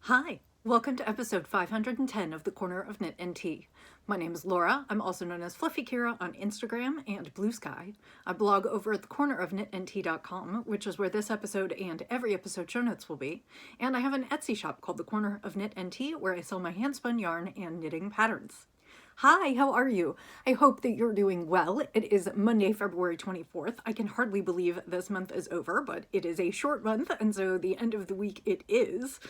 Hi, welcome to episode 510 of The Corner of Knit and Tea. My name is Laura. I'm also known as Fluffy Kira on Instagram and Blue Sky. I blog over at thecornerofknitandtea.com, which is where this episode and every episode show notes will be. And I have an Etsy shop called The Corner of Knit and Tea, where I sell my handspun yarn and knitting patterns. Hi, how are you? I hope that you're doing well. It is Monday, February 24th. I can hardly believe this month is over, but it is a short month, and so the end of the week it is.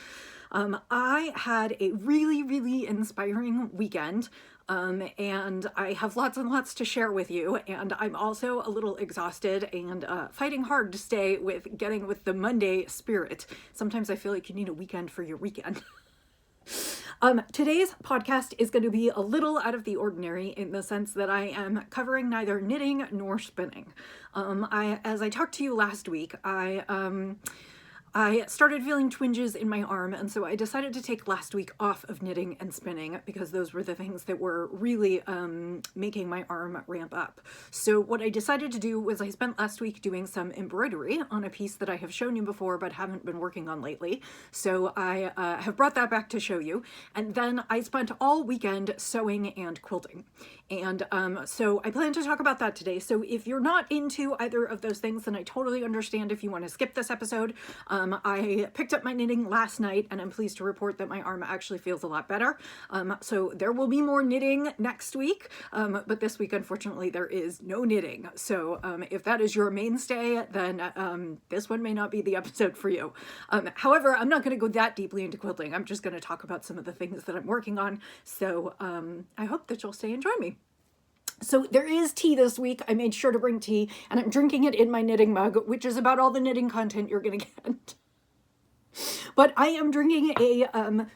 I had a really inspiring weekend, and I have lots and lots to share with you, and I'm also a little exhausted and fighting hard to stay with getting with the Monday spirit. Sometimes I feel like you need a weekend for your weekend. Today's podcast is going to be a little out of the ordinary in the sense that I am covering neither knitting nor spinning. As I talked to you last week, I started feeling twinges in my arm, and so I decided to take last week off of knitting and spinning because those were the things that were really making my arm ramp up. So what I decided to do was I spent last week doing some embroidery on a piece that I have shown you before but haven't been working on lately. So I have brought that back to show you. And then I spent all weekend sewing and quilting. And so I plan to talk about that today. So if you're not into either of those things, then I totally understand if you want to skip this episode. I picked up my knitting last night, and I'm pleased to report that my arm actually feels a lot better. So there will be more knitting next week, but this week, unfortunately, there is no knitting. So if that is your mainstay, then this one may not be the episode for you. However, I'm not going to go that deeply into quilting. I'm just going to talk about some of the things that I'm working on. So I hope that you'll stay and join me. So there is tea this week. I made sure to bring tea, and I'm drinking it in my knitting mug, which is about all the knitting content you're going to get. But I am drinking a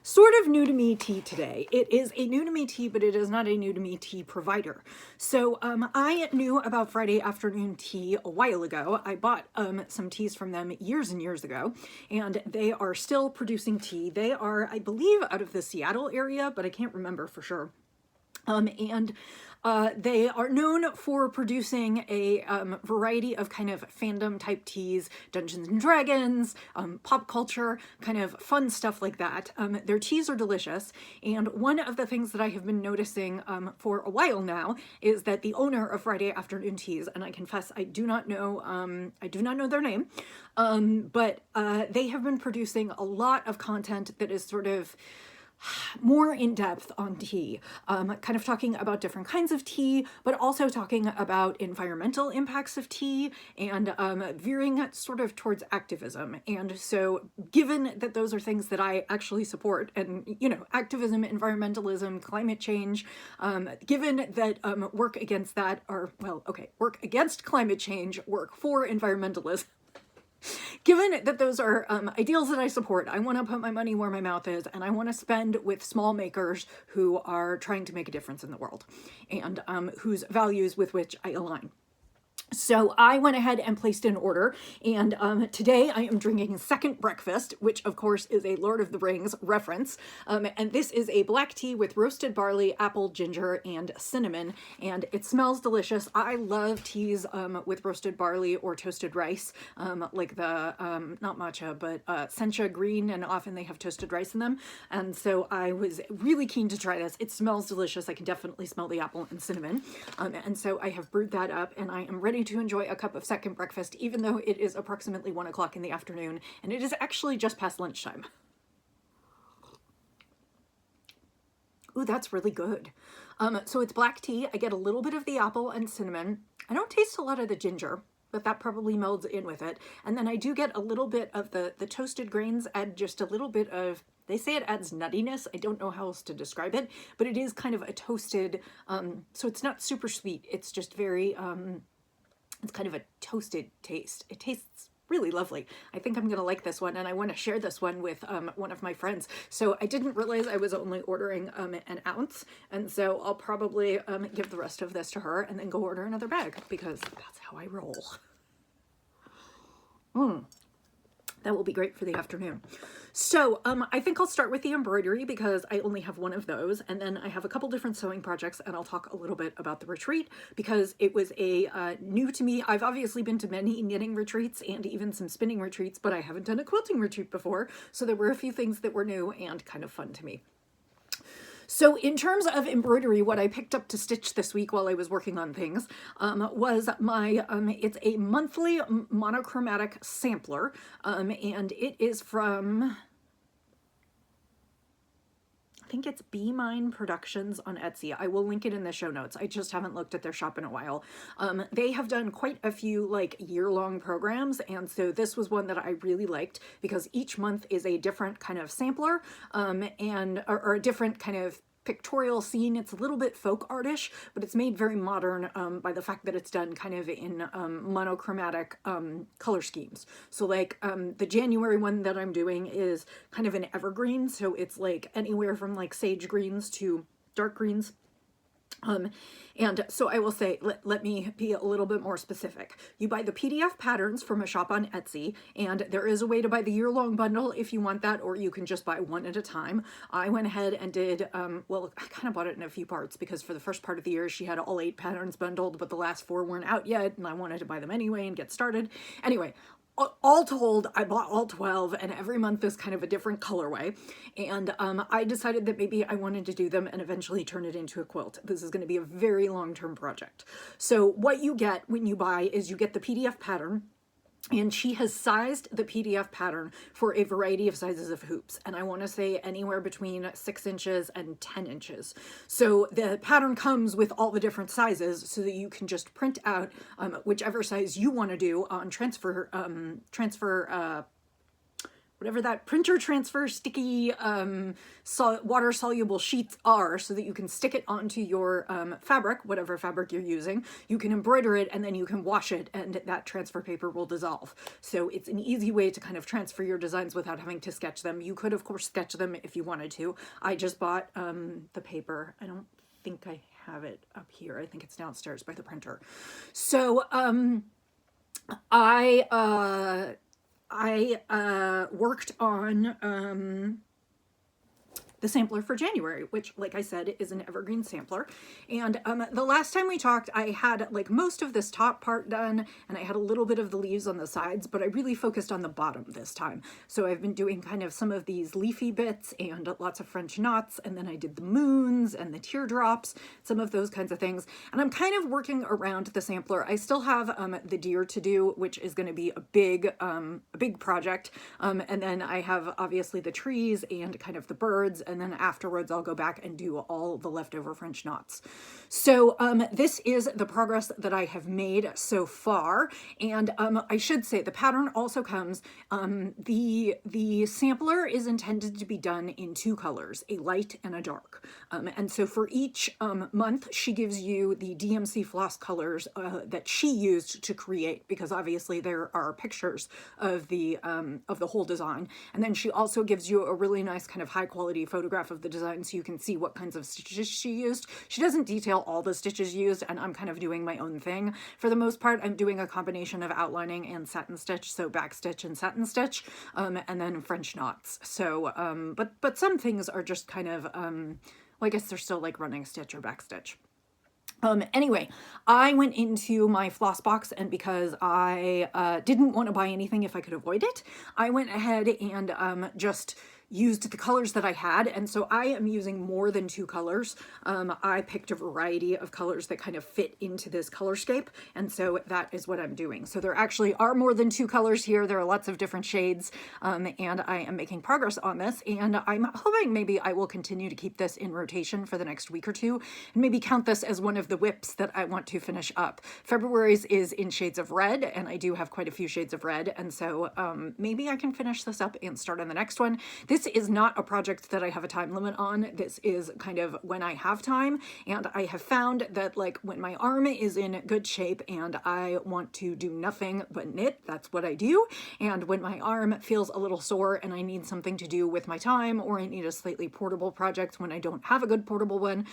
sort of new to me tea today. It is a new to me tea, but it is not a new to me tea provider. So I knew about Friday afternoon tea a while ago. I bought some teas from them years and years ago, and they are still producing tea. They are, I believe, out of the Seattle area, but I can't remember for sure. They are known for producing a variety of kind of fandom type teas, Dungeons and Dragons, pop culture, kind of fun stuff like that. Their teas are delicious, and one of the things that I have been noticing for a while now is that the owner of Friday Afternoon Teas, and I confess I do not know their name, but they have been producing a lot of content that is sort of more in depth on tea, kind of talking about different kinds of tea, but also talking about environmental impacts of tea and veering sort of towards activism. And so given that those are things that I actually support, and activism, environmentalism, climate change, given that work against that are, work against climate change, work for environmentalism, given that those are ideals that I support, I want to put my money where my mouth is, and I want to spend with small makers who are trying to make a difference in the world, and whose values with which I align. So I went ahead and placed an order, and today I am drinking Second Breakfast, which of course is a Lord of the Rings reference, and this is a black tea with roasted barley, apple, ginger, and cinnamon, and it smells delicious. I love teas with roasted barley or toasted rice, like the, not matcha, but sencha green, and often they have toasted rice in them, and so I was really keen to try this. It smells delicious. I can definitely smell the apple and cinnamon, and so I have brewed that up, and I am ready to enjoy a cup of Second Breakfast, even though it is approximately 1 o'clock in the afternoon, and it is actually just past lunchtime. Ooh, that's really good. So it's black tea. I get a little bit of the apple and cinnamon. I don't taste a lot of the ginger, but that probably melds in with it. And then I do get a little bit of the toasted grains, add just a little bit of, they say it adds nuttiness. I don't know how else to describe it, but it is kind of a toasted, so it's not super sweet. It's just very, it's kind of a toasted taste. It tastes really lovely. I think I'm going to like this one, and I want to share this one with one of my friends. So I didn't realize I was only ordering an ounce, and so I'll probably give the rest of this to her and then go order another bag, because that's how I roll. That will be great for the afternoon. So I think I'll start with the embroidery because I only have one of those, and then I have a couple different sewing projects, and I'll talk a little bit about the retreat because it was a new to me. I've obviously been to many knitting retreats and even some spinning retreats, but I haven't done a quilting retreat before, so there were a few things that were new and kind of fun to me. So in terms of embroidery, what I picked up to stitch this week while I was working on things was my, it's a monthly monochromatic sampler, and it is from, I think it's Be Mine Productions on Etsy. I will link it in the show notes. I just haven't looked at their shop in a while. They have done quite a few like year-long programs, and so this was one that I really liked because each month is a different kind of sampler or a different kind of pictorial scene. It's a little bit folk artish, but it's made very modern by the fact that it's done kind of in monochromatic color schemes. So like the January one that I'm doing is kind of an evergreen, so it's like anywhere from like sage greens to dark greens. And so I will say, let me be a little bit more specific. You buy the PDF patterns from a shop on Etsy, and there is a way to buy the year-long bundle if you want that, or you can just buy one at a time. I went ahead and did, well, I kind of bought it in a few parts because for the first part of the year, she had all 8 patterns bundled, but the last 4 weren't out yet, and I wanted to buy them anyway and get started. Anyway, all told, I bought all 12, and every month is kind of a different colorway. And I decided that maybe I wanted to do them and eventually turn it into a quilt. This is going to be a very long-term project. So what you get when you buy is you get the PDF pattern, and she has sized the PDF pattern for a variety of sizes of hoops. And I want to say anywhere between 6 inches and 10 inches. So the pattern comes with all the different sizes so that you can just print out whichever size you want to do on whatever that printer transfer sticky water soluble sheets are, so that you can stick it onto your fabric, whatever fabric you're using. You can embroider it and then you can wash it and that transfer paper will dissolve. So it's an easy way to kind of transfer your designs without having to sketch them. You could of course sketch them if you wanted to. I just bought the paper. I don't think I have it up here. I think it's downstairs by the printer. So I worked on the sampler for January, which, like I said, is an evergreen sampler. And the last time we talked, I had like most of this top part done, and I had a little bit of the leaves on the sides, but I really focused on the bottom this time. So I've been doing kind of some of these leafy bits and lots of French knots, and then I did the moons and the teardrops, some of those kinds of things. And I'm kind of working around the sampler. I still have the deer to do, which is going to be a big project. And then I have obviously the trees and kind of the birds, and then afterwards I'll go back and do all the leftover French knots. So this is the progress that I have made so far, and I should say the pattern also comes, the sampler is intended to be done in 2 colors, a light and a dark. And so for each month she gives you the DMC floss colors that she used to create, because obviously there are pictures of the whole design, and then she also gives you a really nice kind of high quality photograph of the design so you can see what kinds of stitches she used. She doesn't detail all the stitches used, and I'm kind of doing my own thing. For the most part, I'm doing a combination of outlining and satin stitch, so back stitch and satin stitch, and then French knots. So, but some things are just kind of, well, I guess they're still like running stitch or back stitch. Anyway, I went into my floss box, and because I didn't want to buy anything if I could avoid it, I went ahead and just used the colors that I had, and so I am using more than 2 colors. I picked a variety of colors that kind of fit into this colorscape, and so that is what I'm doing. So there actually are more than 2 colors here. There are lots of different shades, and I am making progress on this, and I'm hoping maybe I will continue to keep this in rotation for the next week or 2, and maybe count this as one of the whips that I want to finish up. February's is in shades of red, and I do have quite a few shades of red, and so maybe I can finish this up and start on the next one. this is not a project that I have a time limit on. This is kind of when I have time, and I have found that like when my arm is in good shape and I want to do nothing but knit, that's what I do. And when my arm feels a little sore and I need something to do with my time, or I need a slightly portable project when I don't have a good portable one,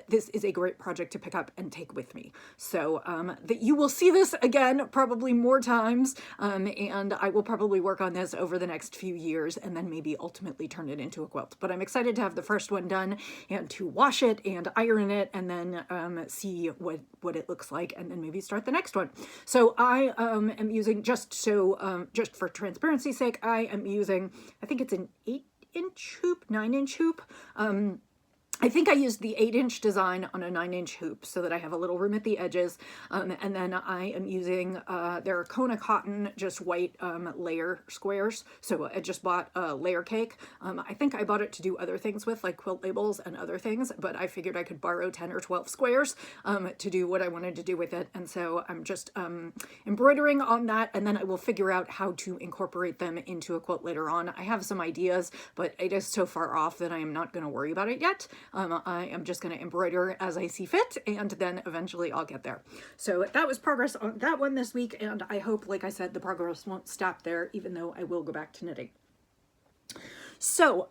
this is a great project to pick up and take with me. So that you will see this again probably more times, and I will probably work on this over the next few years and then maybe ultimately turn it into a quilt. But I'm excited to have the first one done and to wash it and iron it and then see what it looks like, and then maybe start the next one. So I am using, just for transparency's sake, I am using, I think it's an 8-inch hoop, 9-inch hoop. I think I used the 8-inch design on a 9-inch hoop so that I have a little room at the edges. And then I am using their Kona Cotton, just white layer squares. So I just bought a layer cake. I think I bought it to do other things with, like quilt labels and other things, but I figured I could borrow 10 or 12 squares to do what I wanted to do with it. And so I'm just embroidering on that, and then I will figure out how to incorporate them into a quilt later on. I have some ideas, but it is so far off that I am not going to worry about it yet. I am just going to embroider as I see fit, and then eventually I'll get there. So that was progress on that one this week, and I hope, like I said, the progress won't stop there, even though I will go back to knitting. So,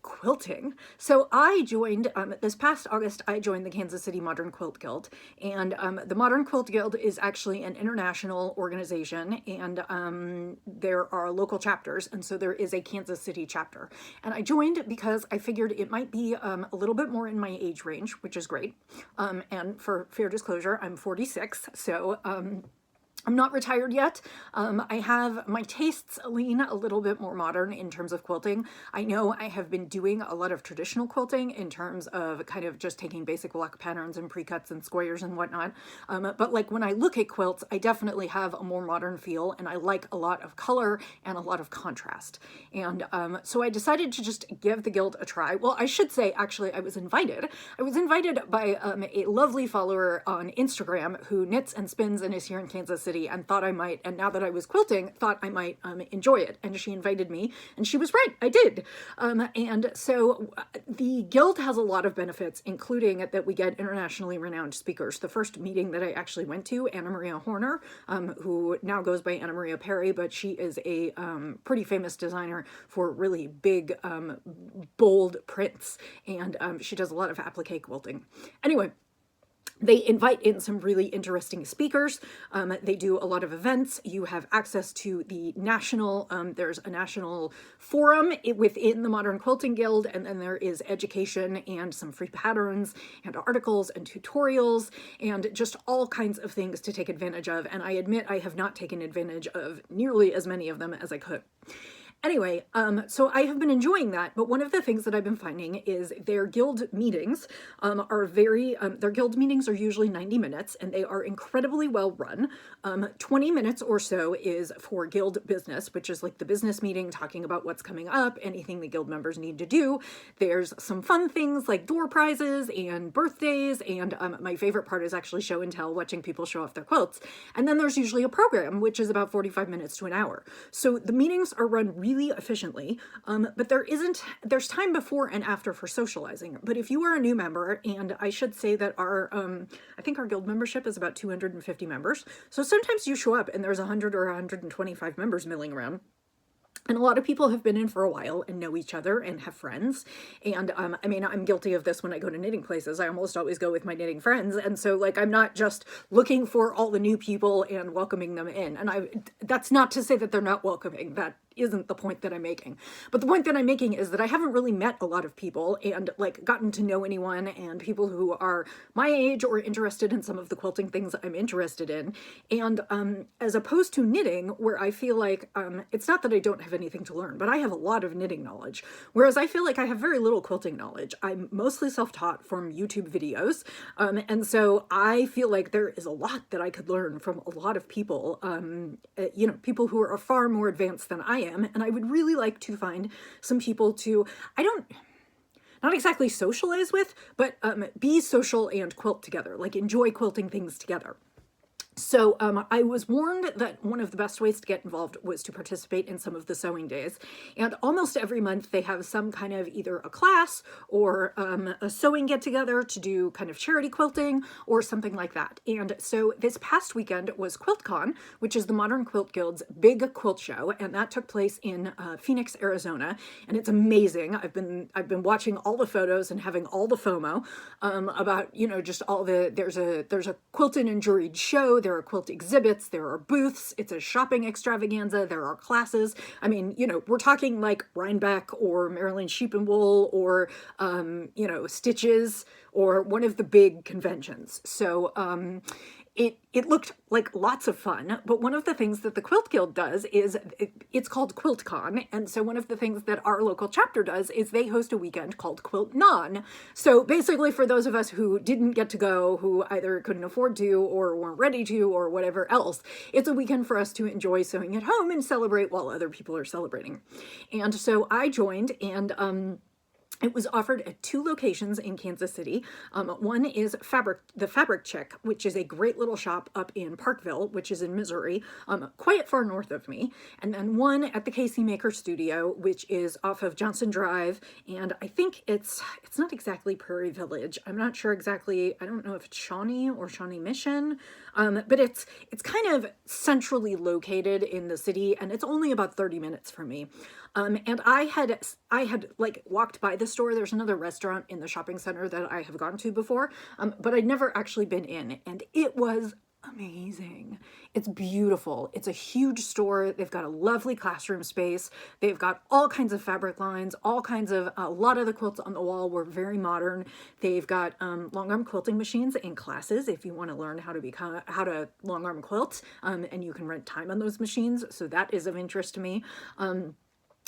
quilting. So I joined, this past August, I joined the Kansas City Modern Quilt Guild, and the Modern Quilt Guild is actually an international organization, and there are local chapters, and so there is a Kansas City chapter. And I joined because I figured it might be a little bit more in my age range, which is great. And for fair disclosure, I'm 46, so I'm not retired yet. I have, my tastes lean a little bit more modern in terms of quilting. I know I have been doing a lot of traditional quilting in terms of kind of just taking basic block patterns and pre-cuts and squares and whatnot. But like when I look at quilts, I definitely have a more modern feel, and I like a lot of color and a lot of contrast. And so I decided to just give the guild a try. Well, I should say, actually, I was invited. I was invited by a lovely follower on Instagram who knits and spins and is here in Kansas City, and thought I might, and now that I was quilting, thought I might enjoy it. And she invited me, and she was right, I did. And so the guild has a lot of benefits, including that we get internationally renowned speakers. The first meeting that I actually went to, Anna Maria Horner, who now goes by Anna Maria Perry, but she is a pretty famous designer for really big, bold prints, and she does a lot of applique quilting. Anyway, they invite in some really interesting speakers. They do a lot of events. You have access to the national, there's a national forum within the Modern Quilting Guild, and then there is education and some free patterns and articles and tutorials and just all kinds of things to take advantage of. And I admit I have not taken advantage of nearly as many of them as I could. Anyway, so I have been enjoying that, but one of the things that I've been finding is their guild meetings are their guild meetings are usually 90 minutes, and they are incredibly well run. 20 minutes or so is for guild business, which is like the business meeting, talking about what's coming up, anything the guild members need to do. There's some fun things like door prizes and birthdays, and my favorite part is actually show and tell, watching people show off their quilts. And then there's usually a program, which is about 45 minutes to an hour. So the meetings are run really efficiently, but there's time before and after for socializing. But if you are a new member, and I should say that I think our guild membership is about 250 members, so sometimes you show up and there's 100 or 125 members milling around. And a lot of people have been in for a while and know each other and have friends. And I mean, I'm guilty of this when I go to knitting places. I almost always go with my knitting friends. And so like, I'm not just looking for all the new people and welcoming them in. And that's not to say that they're not welcoming. That isn't the point that I'm making. But the point that I'm making is that I haven't really met a lot of people and like gotten to know anyone, and people who are my age or interested in some of the quilting things I'm interested in. And as opposed to knitting, where I feel like it's not that I don't have anything to learn, but I have a lot of knitting knowledge, whereas I feel like I have very little quilting knowledge. I'm mostly self-taught from YouTube videos, and so I feel like there is a lot that I could learn from a lot of people, you know, people who are far more advanced than I am, and I would really like to find some people to, not exactly socialize with, but be social and quilt together, like enjoy quilting things together. So I was warned that one of the best ways to get involved was to participate in some of the sewing days. And almost every month they have some kind of either a class or a sewing get together to do kind of charity quilting or something like that. And so this past weekend was QuiltCon, which is the Modern Quilt Guild's big quilt show, and that took place in Phoenix, Arizona. And it's amazing. I've been watching all the photos and having all the FOMO about, you know, just all the there's a quilted and juried show. There are quilt exhibits, there are booths, it's a shopping extravaganza, there are classes. I mean, you know, we're talking like Rhinebeck or Maryland Sheep and Wool or, you know, Stitches or one of the big conventions. So it looked like lots of fun, but one of the things that the Quilt Guild does is it's called QuiltCon, and so one of the things that our local chapter does is they host a weekend called QuiltNon. So basically, for those of us who didn't get to go, who either couldn't afford to or weren't ready to or whatever else, it's a weekend for us to enjoy sewing at home and celebrate while other people are celebrating. And so I joined, and it was offered at 2 locations in Kansas City. One is the Fabric Chick, which is a great little shop up in Parkville, which is in Missouri, quite far north of me. And then one at the Casey Maker Studio, which is off of Johnson Drive. And I think it's not exactly Prairie Village. I'm not sure exactly. I don't know if it's Shawnee or Shawnee Mission, but it's kind of centrally located in the city, and it's only about 30 minutes from me. And I had like walked by the store. There's another restaurant in the shopping center that I have gone to before, but I'd never actually been in, and it was amazing. It's beautiful. It's a huge store. They've got a lovely classroom space. They've got all kinds of fabric lines, a lot of the quilts on the wall were very modern. They've got long arm quilting machines in classes if you want to learn how to long arm quilt, and you can rent time on those machines. So that is of interest to me.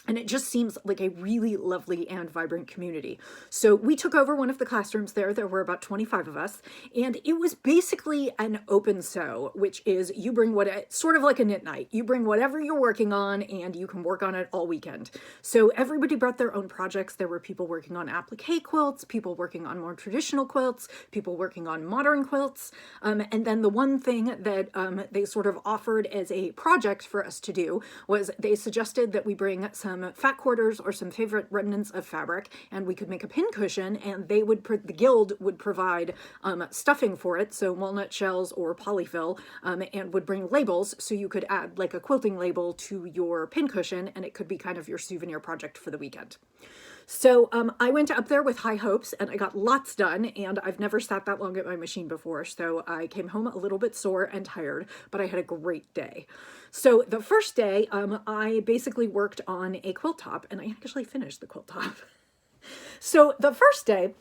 And it just seems like a really lovely and vibrant community. So we took over one of the classrooms there. There were about 25 of us. And it was basically an open sew, which is you bring sort of like a knit night. You bring whatever you're working on and you can work on it all weekend. So everybody brought their own projects. There were people working on applique quilts, people working on more traditional quilts, people working on modern quilts. And then the one thing that they sort of offered as a project for us to do was they suggested that we bring some fat quarters or some favorite remnants of fabric, and we could make a pin cushion, and the guild would provide stuffing for it, so walnut shells or polyfill, and would bring labels, so you could add like a quilting label to your pin cushion, and it could be kind of your souvenir project for the weekend. So I went up there with high hopes, and I got lots done, and I've never sat that long at my machine before, so I came home a little bit sore and tired, but I had a great day. So the first day, I basically worked on a quilt top, and I actually finished the quilt top. So the first day,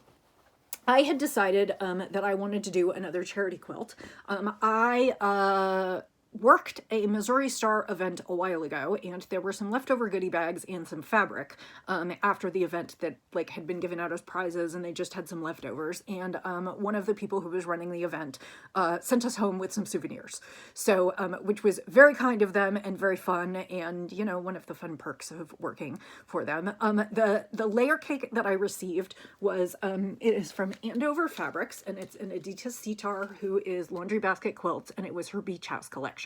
I had decided that I wanted to do another charity quilt. I worked a Missouri Star event a while ago, and there were some leftover goodie bags and some fabric after the event that like had been given out as prizes, and they just had some leftovers. And one of the people who was running the event sent us home with some souvenirs, so which was very kind of them and very fun, and you know, one of the fun perks of working for them. The layer cake that I received was it is from Andover Fabrics, and it's an Adita Sitar, who is Laundry Basket Quilts, and it was her beach house collection.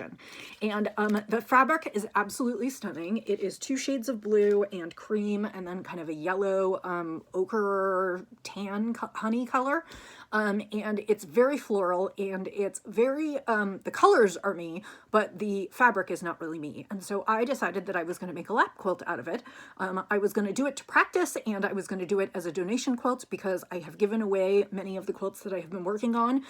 And the fabric is absolutely stunning. It is 2 shades of blue and cream, and then kind of a yellow ochre tan honey color. And it's very floral, and it's very, the colors are me, but the fabric is not really me. And so I decided that I was going to make a lap quilt out of it. I was going to do it to practice, and I was going to do it as a donation quilt, because I have given away many of the quilts that I have been working on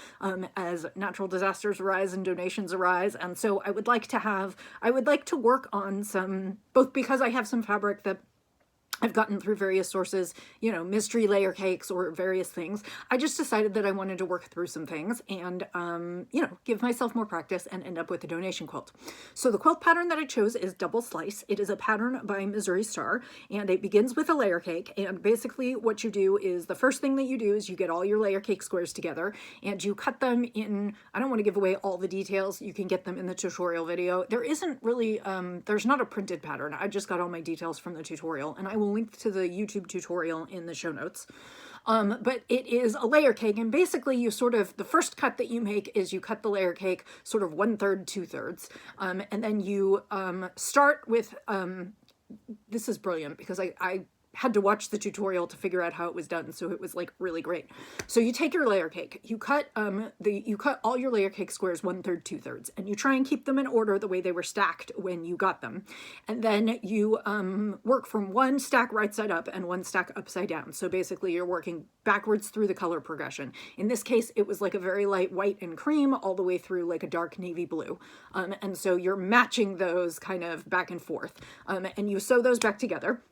as natural disasters arise and donations arise. And so I would like to work on some, both because I have some fabric that I've gotten through various sources, you know, mystery layer cakes or various things. I just decided that I wanted to work through some things and, you know, give myself more practice and end up with a donation quilt. So the quilt pattern that I chose is double slice. It is a pattern by Missouri Star, and it begins with a layer cake. And basically what you do is, the first thing that you do is you get all your layer cake squares together, and you cut them in, I don't want to give away all the details. You can get them in the tutorial video. There isn't really, there's not a printed pattern. I just got all my details from the tutorial, and I will link to the YouTube tutorial in the show notes. but it is a layer cake, and basically you sort of, the first cut that you make is you cut the layer cake sort of 1/3, 2/3, and then you start with, this is brilliant because I had to watch the tutorial to figure out how it was done, so it was like really great. So you take your layer cake, you cut all your layer cake squares 1/3, 2/3, and you try and keep them in order the way they were stacked when you got them. And then you work from one stack right side up and one stack upside down. So basically you're working backwards through the color progression. In this case, it was like a very light white and cream all the way through like a dark navy blue. And so you're matching those kind of back and forth. And you sew those back together.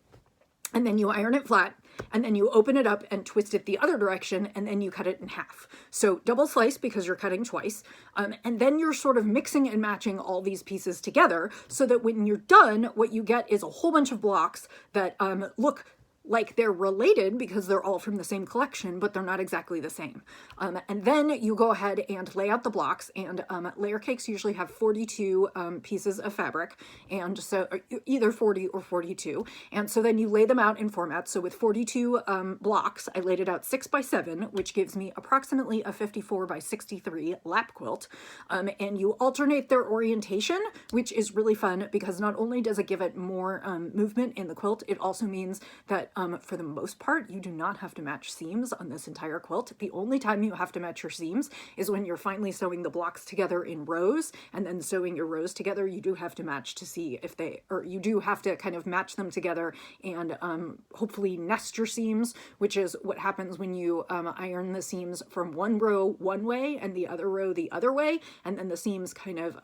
And then you iron it flat, and then you open it up and twist it the other direction, and then you cut it in half. So double slice because you're cutting twice, and then you're sort of mixing and matching all these pieces together so that when you're done, what you get is a whole bunch of blocks that look like they're related because they're all from the same collection, but they're not exactly the same. And then you go ahead and lay out the blocks, and layer cakes usually have 42 pieces of fabric, and so either 40 or 42. And so then you lay them out in formats. So with 42 blocks, I laid it out 6 by 7, which gives me approximately a 54 by 63 lap quilt. And you alternate their orientation, which is really fun because not only does it give it more movement in the quilt, it also means that for the most part, you do not have to match seams on this entire quilt. The only time you have to match your seams is when you're finally sewing the blocks together in rows, and then sewing your rows together, you do have to match to see if they, or you do have to kind of match them together and hopefully nest your seams, which is what happens when you iron the seams from one row one way and the other row the other way, and then the seams kind of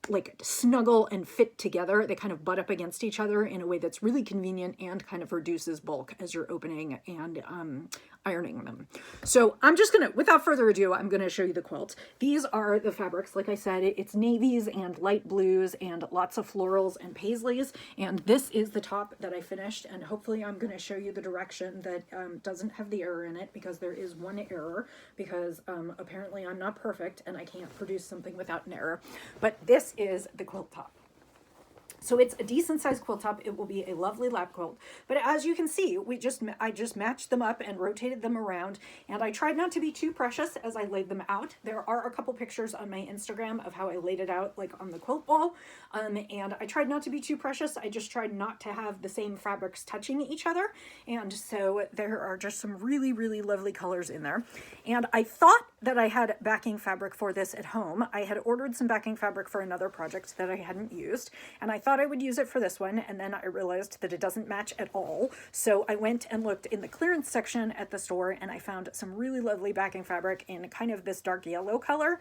like snuggle and fit together. They kind of butt up against each other in a way that's really convenient and kind of reduces bulk as you're opening and ironing them. So I'm just gonna, without further ado, I'm gonna show you the quilt. These are the fabrics. Like I said, it's navies and light blues and lots of florals and paisleys. And this is the top that I finished. And hopefully I'm gonna show you the direction that doesn't have the error in it, because there is one error, because apparently I'm not perfect and I can't produce something without an error. But this is the quilt top. So it's a decent sized quilt top. It will be a lovely lap quilt. But as you can see, I just matched them up and rotated them around, and I tried not to be too precious as I laid them out. There are a couple pictures on my Instagram of how I laid it out, like on the quilt wall. And I tried not to be too precious. I just tried not to have the same fabrics touching each other. And so there are just some really, really lovely colors in there. And I thought that I had backing fabric for this at home. I had ordered some backing fabric for another project that I hadn't used, and I thought I would use it for this one, and then I realized that it doesn't match at all. So I went and looked in the clearance section at the store, and I found some really lovely backing fabric in kind of this dark yellow color.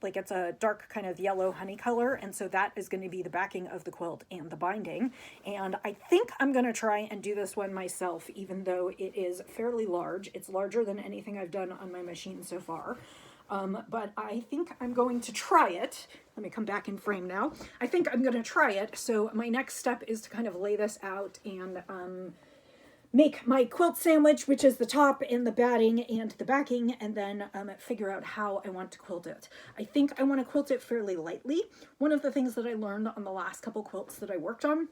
Like it's a dark kind of yellow honey color, and so that is going to be the backing of the quilt and the binding. And I think I'm going to try and do this one myself, even though it is fairly large. It's larger than anything I've done on my machine so far. But I think I'm going to try it. Let me come back in frame now. I think I'm going to try it. So my next step is to kind of lay this out and make my quilt sandwich, which is the top and the batting and the backing, and then figure out how I want to quilt it. I think I want to quilt it fairly lightly. One of the things that I learned on the last couple quilts that I worked on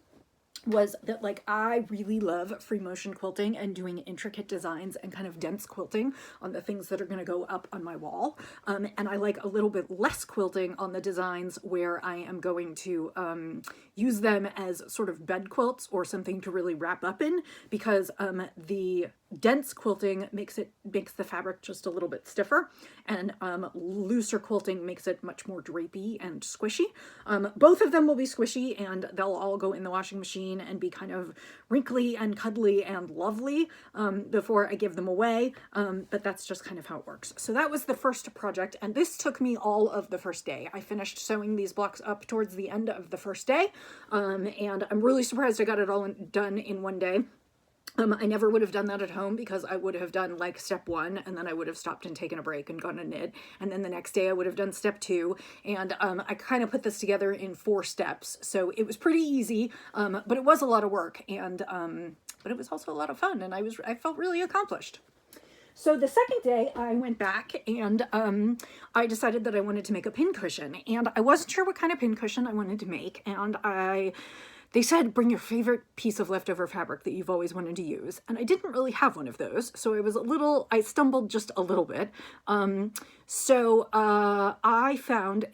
was that, like, I really love free motion quilting and doing intricate designs and kind of dense quilting on the things that are going to go up on my wall. And I like a little bit less quilting on the designs where I am going to use them as sort of bed quilts or something to really wrap up in, because the dense quilting makes the fabric just a little bit stiffer, and looser quilting makes it much more drapey and squishy. Both of them will be squishy, and they'll all go in the washing machine and be kind of wrinkly and cuddly and lovely before I give them away, but that's just kind of how it works. So that was the first project, and this took me all of the first day. I finished sewing these blocks up towards the end of the first day, and I'm really surprised I got it all done in one day. I never would have done that at home, because I would have done like step 1, and then I would have stopped and taken a break and gone to knit, and then the next day I would have done step 2, and I kind of put this together in 4 steps, so it was pretty easy, but it was a lot of work, and but it was also a lot of fun, and I felt really accomplished. So the second day I went back and I decided that I wanted to make a pincushion, and I wasn't sure what kind of pincushion I wanted to make, and I they said bring your favorite piece of leftover fabric that you've always wanted to use. And I didn't really have one of those. So I stumbled just a little bit. I found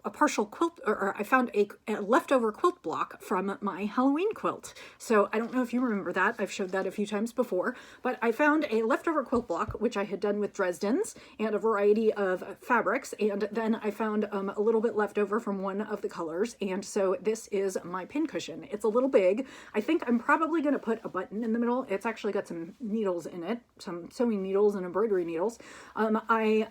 a partial quilt, or I found a leftover quilt block from my Halloween quilt. So I don't know if you remember that. I've showed that a few times before, but I found a leftover quilt block, which I had done with Dresden's and a variety of fabrics. And then I found a little bit left over from one of the colors. And so this is my pincushion. It's a little big. I think I'm probably going to put a button in the middle. It's actually got some needles in it, some sewing needles and embroidery needles. I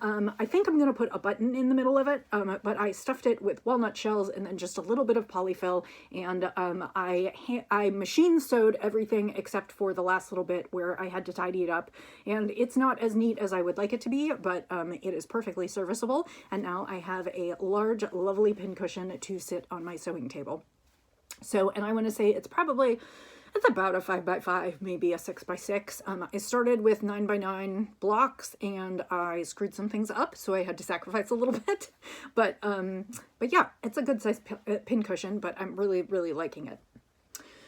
think I'm going to put a button in the middle of it, but I stuffed it with walnut shells and then just a little bit of polyfill, and I machine sewed everything except for the last little bit where I had to tidy it up, and it's not as neat as I would like it to be, but it is perfectly serviceable, and now I have a large lovely pincushion to sit on my sewing table. So, and I want to say it's about a 5x5, maybe a 6x6. I started with 9x9 blocks and I screwed some things up, so I had to sacrifice a little bit. But yeah, it's a good size pin cushion, but I'm really, really liking it.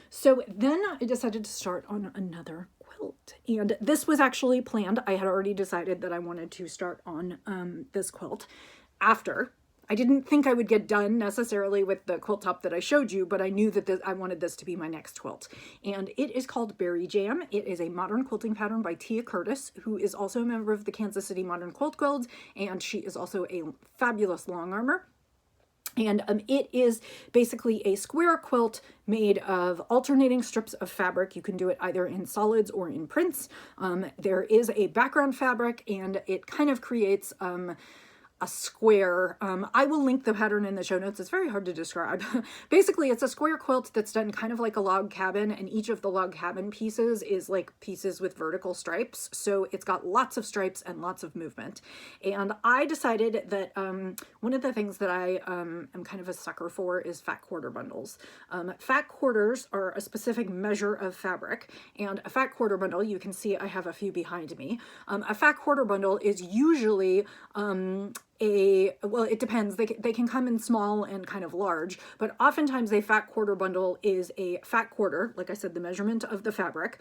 So then I decided to start on another quilt. And this was actually planned. I had already decided that I wanted to start on this quilt after. I didn't think I would get done necessarily with the quilt top that I showed you, but I knew that I wanted this to be my next quilt. And it is called Berry Jam. It is a modern quilting pattern by Tia Curtis, who is also a member of the Kansas City Modern Quilt Guild, and she is also a fabulous long armor. And it is basically a square quilt made of alternating strips of fabric. You can do it either in solids or in prints. There is a background fabric, and it kind of creates a square. I will link the pattern in the show notes. It's very hard to describe. Basically, it's a square quilt that's done kind of like a log cabin, and each of the log cabin pieces is like pieces with vertical stripes. So it's got lots of stripes and lots of movement. And I decided that one of the things that I am kind of a sucker for is fat quarter bundles. Fat quarters are a specific measure of fabric, and a fat quarter bundle, you can see I have a few behind me. A fat quarter bundle is usually well, it depends. They can come in small and kind of large, but oftentimes a fat quarter bundle is a fat quarter, like I said, the measurement of the fabric,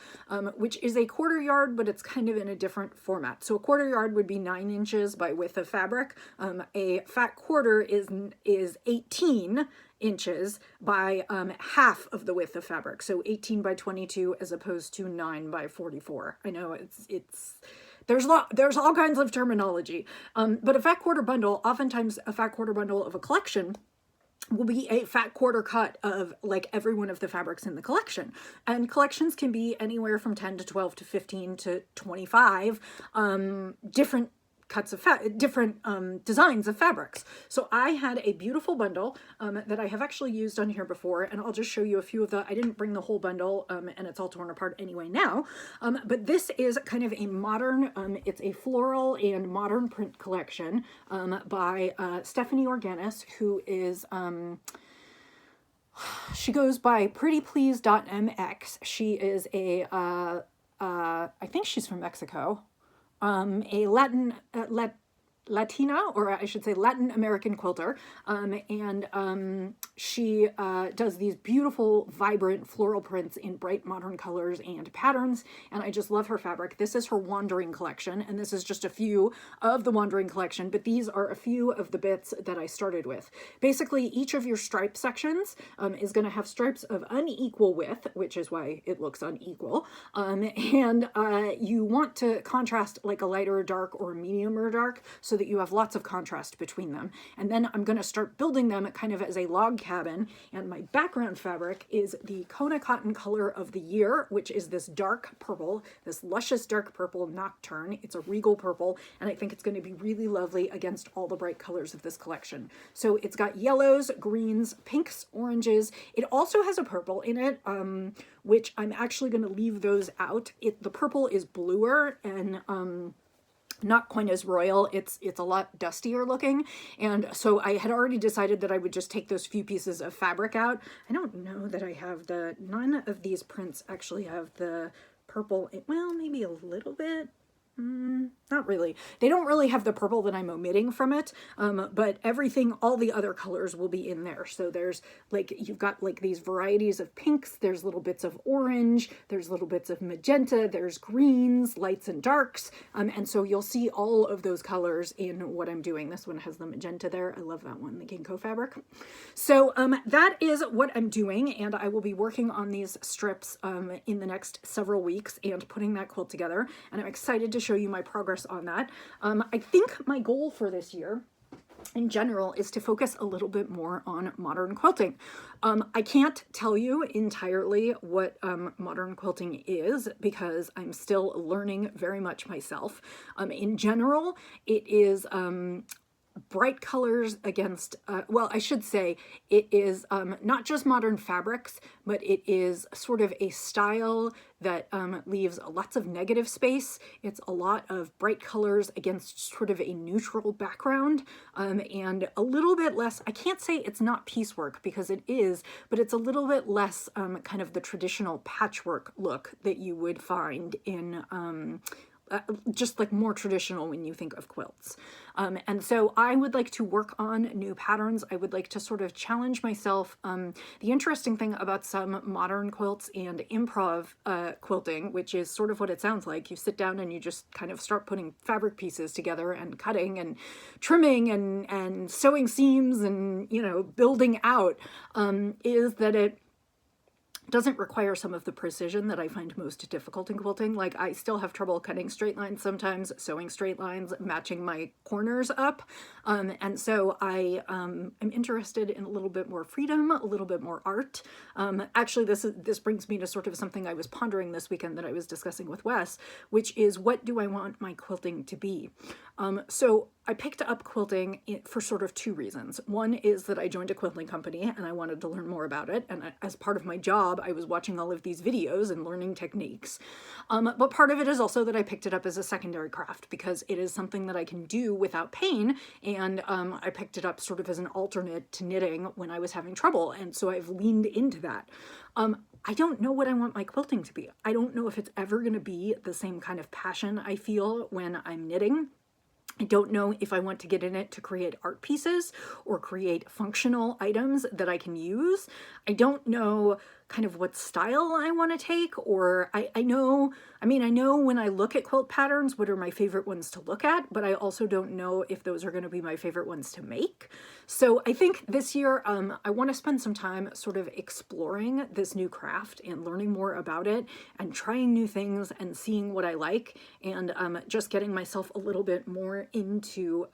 which is a quarter yard, but it's kind of in a different format. So a quarter yard would be 9 inches by width of fabric. A fat quarter is 18 inches by half of the width of fabric. So 18 by 22 as opposed to 9 by 44. I know there's all kinds of terminology, but a fat quarter bundle, oftentimes a fat quarter bundle of a collection will be a fat quarter cut of like every one of the fabrics in the collection. And collections can be anywhere from 10 to 12 to 15 to 25 different cuts of different designs of fabrics. So I had a beautiful bundle that I have actually used on here before, and I'll just show you a few of I didn't bring the whole bundle, and it's all torn apart anyway now, but this is kind of a modern, it's a floral and modern print collection by Stephanie Organis, who is she goes by prettyplease.mx. She is I think she's from Mexico. A Latina, or I should say Latin American quilter, and she does these beautiful, vibrant floral prints in bright modern colors and patterns, and I just love her fabric. This is her Wandering collection, and this is just a few of the Wandering collection, but these are a few of the bits that I started with. Basically, each of your stripe sections is going to have stripes of unequal width, which is why it looks unequal, and you want to contrast like a lighter or dark or medium or dark, so that you have lots of contrast between them. And then I'm going to start building them kind of as a log cabin, and my background fabric is the Kona Cotton color of the year, which is this dark purple, this luscious dark purple Nocturne. It's a regal purple, and I think it's going to be really lovely against all the bright colors of this collection. So it's got yellows, greens, pinks, oranges. It also has a purple in it, which I'm actually going to leave those out. The purple is bluer and not quite as royal. It's a lot dustier looking, and so I had already decided that I would just take those few pieces of fabric out. I don't know that I have none of these prints actually have the purple, well, maybe a little bit. Not really. They don't really have the purple that I'm omitting from it, but everything, all the other colors will be in there. So there's like, you've got like these varieties of pinks, there's little bits of orange, there's little bits of magenta, there's greens, lights and darks, and so you'll see all of those colors in what I'm doing. This one has the magenta there. I love that one, the ginkgo fabric. So that is what I'm doing, and I will be working on these strips in the next several weeks and putting that quilt together, and I'm excited to show you my progress on that. I think my goal for this year in general is to focus a little bit more on modern quilting. I can't tell you entirely what modern quilting is because I'm still learning very much myself. In general, it is bright colors against, well, I should say it is not just modern fabrics, but it is sort of a style that leaves lots of negative space. It's a lot of bright colors against sort of a neutral background, and a little bit less, I can't say it's not piecework because it is, but it's a little bit less kind of the traditional patchwork look that you would find in just like more traditional when you think of quilts. And so I would like to work on new patterns. I would like to sort of challenge myself. The interesting thing about some modern quilts and improv quilting, which is sort of what it sounds like, you sit down and you just kind of start putting fabric pieces together and cutting and trimming and sewing seams and, you know, building out, is that it doesn't require some of the precision that I find most difficult in quilting. Like I still have trouble cutting straight lines sometimes, sewing straight lines, matching my corners up. And so I am interested in a little bit more freedom, a little bit more art. Actually, this brings me to sort of something I was pondering this weekend that I was discussing with Wes, which is what do I want my quilting to be? So I picked up quilting for sort of two reasons. One is that I joined a quilting company and I wanted to learn more about it. And as part of my job, I was watching all of these videos and learning techniques. But part of it is also that I picked it up as a secondary craft because it is something that I can do without pain. And I picked it up sort of as an alternate to knitting when I was having trouble. And so I've leaned into that. I don't know what I want my quilting to be. I don't know if it's ever going to be the same kind of passion I feel when I'm knitting. I don't know if I want to get in it to create art pieces or create functional items that I can use. I don't know kind of what style I want to take, or I know when I look at quilt patterns, what are my favorite ones to look at, but I also don't know if those are going to be my favorite ones to make. So I think this year I want to spend some time sort of exploring this new craft and learning more about it and trying new things and seeing what I like and just getting myself a little bit more into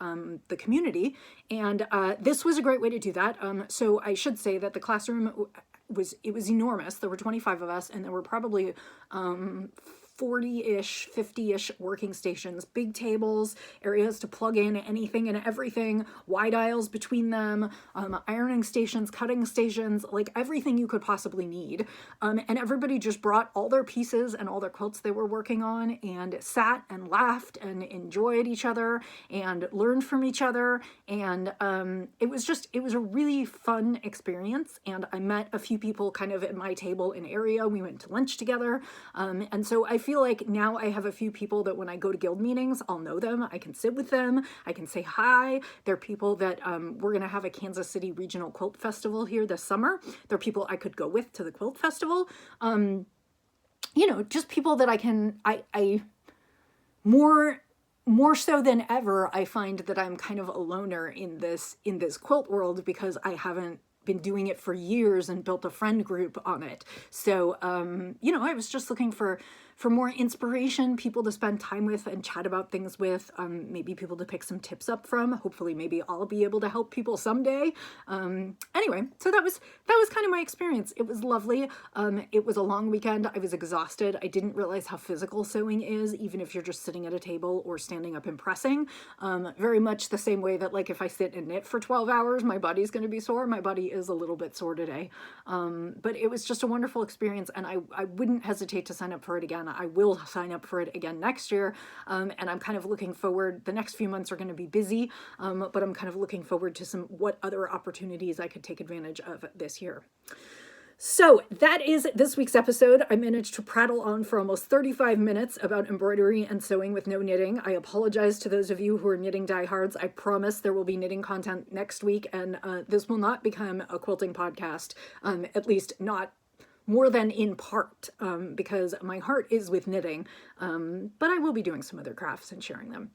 the community. And this was a great way to do that. So I should say that the classroom was enormous. There were 25 of us and there were probably 40-ish, 50-ish working stations, big tables, areas to plug in anything and everything, wide aisles between them, ironing stations, cutting stations, like everything you could possibly need. And everybody just brought all their pieces and all their quilts they were working on and sat and laughed and enjoyed each other and learned from each other. And it was a really fun experience. And I met a few people kind of at my table in area. We went to lunch together. And so I feel like now I have a few people that when I go to guild meetings, I'll know them. I can sit with them. I can say hi. They're people that we're going to have a Kansas City Regional Quilt Festival here this summer. They're people I could go with to the quilt festival. You know, just people that I more so than ever, I find that I'm kind of a loner in this quilt world because I haven't been doing it for years and built a friend group on it. So, you know, I was just looking for more inspiration, people to spend time with and chat about things with, maybe people to pick some tips up from. Hopefully, maybe I'll be able to help people someday. Anyway, so that was kind of my experience. It was lovely. It was a long weekend. I was exhausted. I didn't realize how physical sewing is, even if you're just sitting at a table or standing up and pressing. Very much the same way that like if I sit and knit for 12 hours, my body's going to be sore. My body is a little bit sore today. But it was just a wonderful experience, and I wouldn't hesitate to sign up for it again. I will sign up for it again next year, and I'm kind of looking forward. The next few months are going to be busy, but I'm kind of looking forward to what other opportunities I could take advantage of this year. So that is this week's episode. I managed to prattle on for almost 35 minutes about embroidery and sewing with no knitting. I apologize to those of you who are knitting diehards. I promise there will be knitting content next week, and this will not become a quilting podcast, at least not more than in part, because my heart is with knitting, but I will be doing some other crafts and sharing them.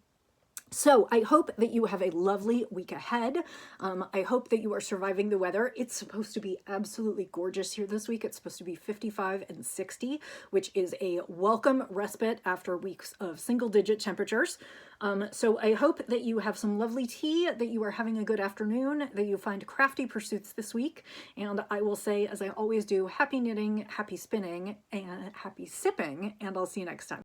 So I hope that you have a lovely week ahead. I hope that you are surviving the weather. It's supposed to be absolutely gorgeous here this week. It's supposed to be 55 and 60, which is a welcome respite after weeks of single-digit temperatures. So I hope that you have some lovely tea, that you are having a good afternoon, that you find crafty pursuits this week. And I will say, as I always do, happy knitting, happy spinning, and happy sipping, and I'll see you next time.